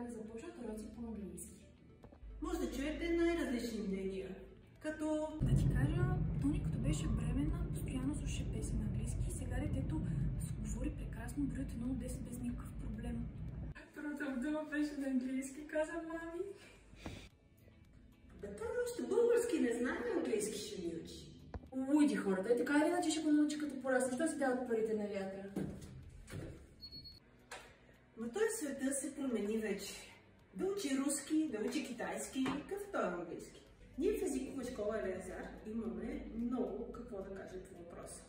да започнат уроци по английски. Може да чуете най-различни мнения. Като... Да ти кажа, Тони като беше бременна, постоянно слушаше песен на английски и сега детето говори прекрасно, дори от 1 до 10 без никакъв проблем. Първата дума беше на английски, каза мами. Да той още български не знае, английски ще ми учи. Луди хората, така или иначе ще го научи като порасне. Що си дават парите на вятъра? Но той света се промени вече. Да учи руски, да учи китайски, като той английски. Ние в езикова школа Елеазар имаме много какво да кажем по въпроса.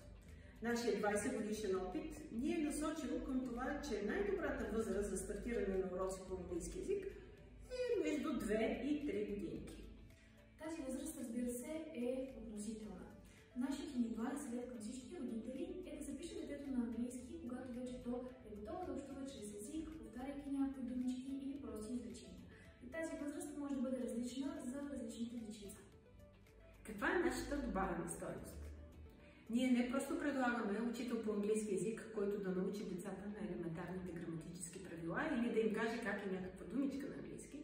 Нашия 20 годишен опит ни е насочил към това, че най-добрата възраст за стартиране на уроци по английски език е между 2 и 3 годинки. Тази възраст, разбира се, е относителна. Нашият индивидуален съвет към всички родители е да запише детето на английски, когато вече то е готово да общува чрез език, повтаряйки някои думички или прости изречения. И тази възраст може да бъде различна за различните дечица. Каква е нашата добавена стойност? Ние не просто предлагаме учител по английски език, който да научи децата на елементарните граматически правила или да им каже как е някаква думичка на английски.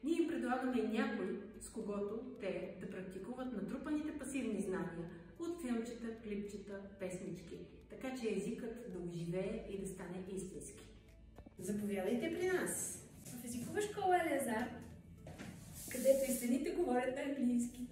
Ние им предлагаме някой, с когото те да практикуват натрупаните пасивни знания от филмчета, клипчета, песнички, така че езикът да оживее и да стане истински. Заповядайте при нас! В езикова школа Елеазар, където и стените говорят на английски.